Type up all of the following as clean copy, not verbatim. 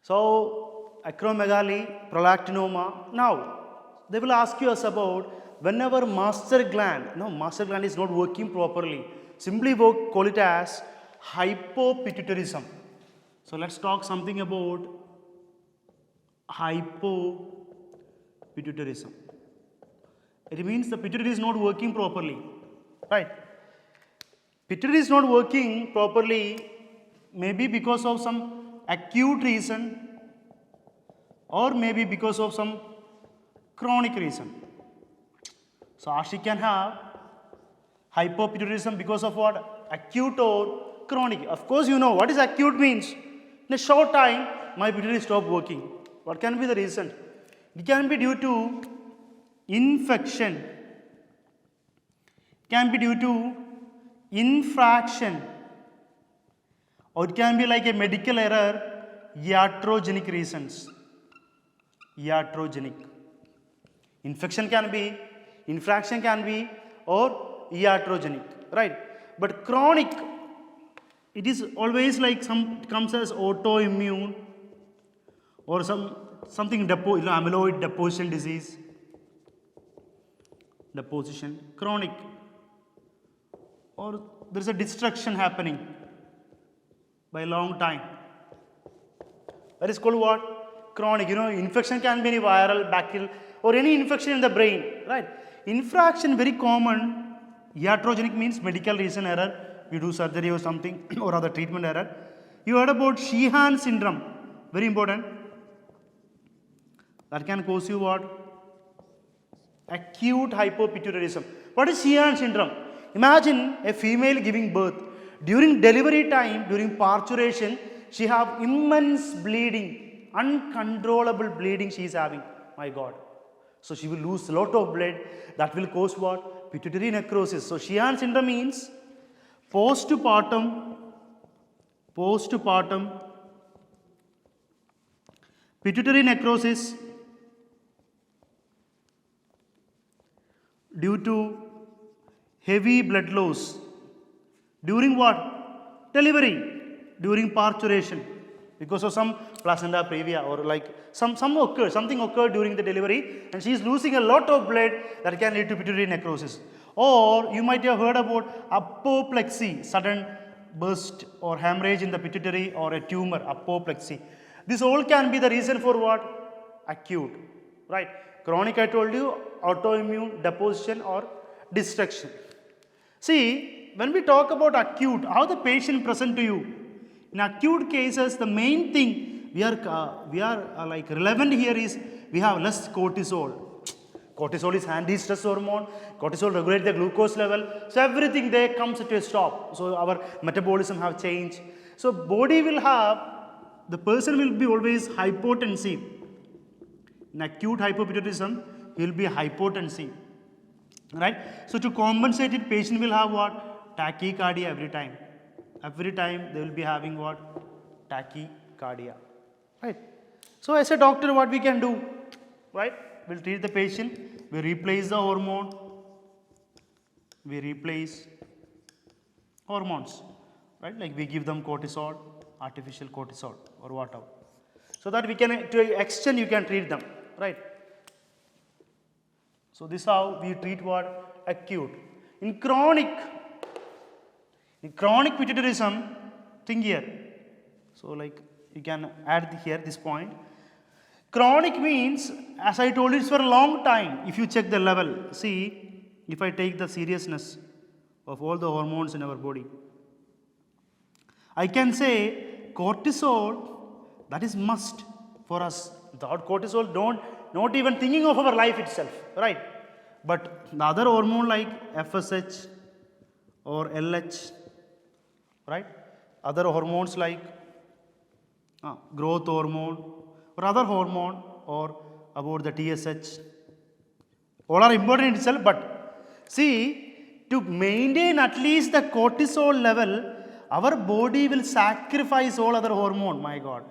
So, acromegaly, prolactinoma. Now, they will ask you us about whenever master gland is not working properly. Simply call it as hypopituitarism. So, let's talk something about hypopituitarism. It means the pituitary is not working properly, right? Pituitary is not working properly, maybe because of some acute reason or maybe because of some chronic reason. So, Ashiq can have hypopituitarism because of what? Acute or chronic. Of course, you know what is acute means. In a short time, my pituitary stopped working. What can be the reason? It can be due to infection, it can be due to infraction, or it can be like a medical error, iatrogenic reasons. Iatrogenic. Infection can be, infraction can be, or iatrogenic, right? But chronic, it is always like comes as autoimmune or something amyloid deposition disease. Deposition, chronic, or there is a destruction happening by a long time. That is called what? Chronic. Infection can be any viral, bacterial, or any infection in the brain, right? Infraction very common. Iatrogenic means medical reason error. You do surgery or something or other treatment error. You heard about Sheehan syndrome, very important. That can cause you what? Acute hypopituitarism. What is Sheehan syndrome? Imagine a female giving birth. During delivery time, during parturition, she have immense bleeding, uncontrollable bleeding she is having. My God. So she will lose a lot of blood. That will cause what? Pituitary necrosis. So Sheehan syndrome means postpartum pituitary necrosis due to heavy blood loss during what? Delivery, during parturition, because of some placenta previa or like something occurred during the delivery and she is losing a lot of blood, that can lead to pituitary necrosis. Or you might have heard about apoplexy, sudden burst or hemorrhage in the pituitary, or a tumor, apoplexy. This all can be the reason for what? Acute, right? Chronic, I told you, autoimmune, deposition or destruction. See, when we talk about acute, how the patient present to you? In acute cases, the main thing we are like relevant here is we have less cortisol. Cortisol is anti-stress hormone. Cortisol regulates the glucose level. So everything there comes to a stop. So our metabolism have changed. So body will have, the person will be always hypotensive. In acute hypopituitarism, he will be hypotensive. Right? So to compensate it, patient will have what? Tachycardia every time. Every time they will be having what? Tachycardia. Right? So as a doctor, what we can do? Right? We'll treat the patient. We replace the hormone. We replace hormones. Right? Like we give them cortisol, artificial cortisol or whatever. So that we can, to an extent you can treat them. Right? So this is how we treat what? Acute. In chronic pituitarism, think here. So like you can add here this point. Chronic means, as I told you, it's for a long time. If you check the level, see, if I take the seriousness of all the hormones in our body, I can say cortisol, that is must for us. Without cortisol, not even thinking of our life itself, right? But the other hormone like FSH or LH, right? Other hormones like growth hormone or other hormone or about the TSH, all are important in itself, but see, to maintain at least the cortisol level, our body will sacrifice all other hormone, my God.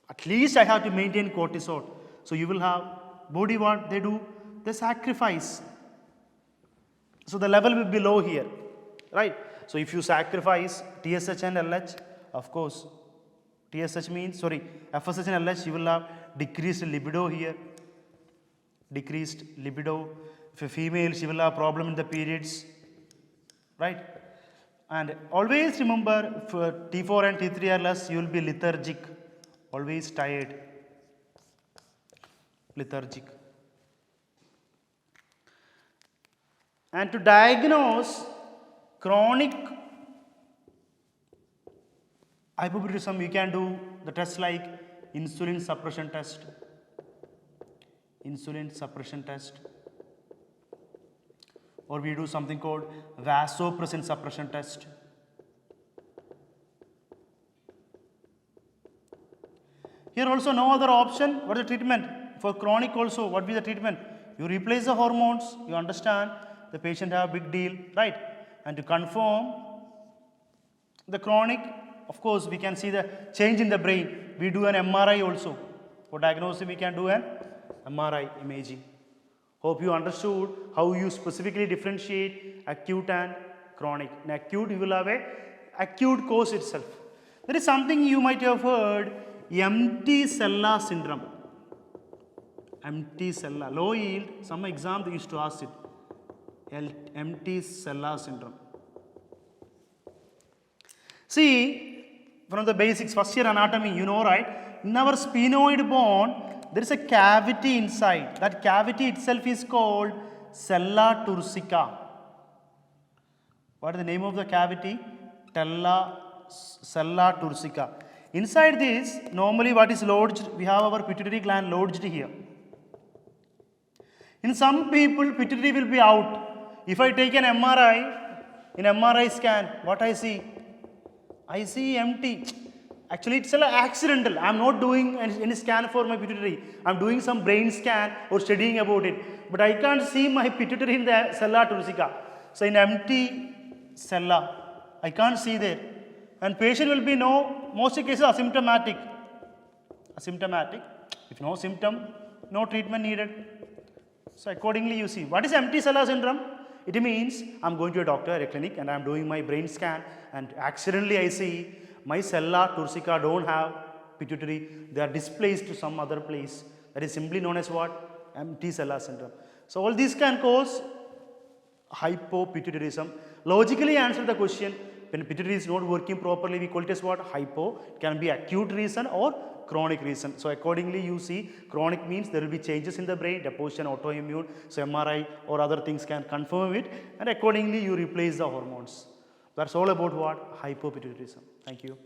At least I have to maintain cortisol. So you will have body, what they do? They sacrifice. So the level will be low here, right? So if you sacrifice TSH and LH, of course, TSH means, sorry, FSH and LH, you will have decreased libido here. Decreased libido. If a female, she will have problem in the periods. Right? And always remember, if T4 and T3 are less, you will be lethargic. Always tired. Lethargic. And to diagnose chronic hypopituitarism, you can do the tests like insulin suppression test. Insulin suppression test. Or we do something called vasopressin suppression test. Here also no other option. What is the treatment? For chronic also, what will be the treatment? You replace the hormones, you understand the patient have a big deal, right? And to confirm the chronic, of course, we can see the change in the brain. We do an MRI also. For diagnosis, we can do an MRI imaging. Hope you understood how you specifically differentiate acute and chronic. In acute, you will have a acute cause itself. There is something you might have heard, empty cella syndrome. Empty cella, low yield, some exam they used to ask it. Empty cella syndrome. See, from the basics, first year anatomy, you know, right? In our sphenoid bone, there is a cavity inside. That cavity itself is called cella turcica. What is the name of the cavity? Cella turcica. Inside this, normally what is lodged? We have our pituitary gland lodged here. In some people, pituitary will be out. If I take an MRI, in MRI scan, what I see? I see empty. Actually, it's accidental. I am not doing any scan for my pituitary. I am doing some brain scan or studying about it. But I can't see my pituitary in the cella turcica. So, in empty cella, I can't see there. And patient will be most cases asymptomatic. Asymptomatic. If no symptom, no treatment needed. So, accordingly, you see. What is empty cella syndrome? It means I am going to a doctor at a clinic and I am doing my brain scan and accidentally I see my cella turcica don't have pituitary, they are displaced to some other place. That is simply known as what? Empty cella syndrome. So, all these can cause hypopituitarism. Logically answer the question, when pituitary is not working properly, we call it as what? Hypo. It can be acute reason or chronic reason. So, accordingly you see chronic means there will be changes in the brain, deposition, autoimmune. So, MRI or other things can confirm it and accordingly you replace the hormones. That's all about what? Hypopituitarism. Thank you.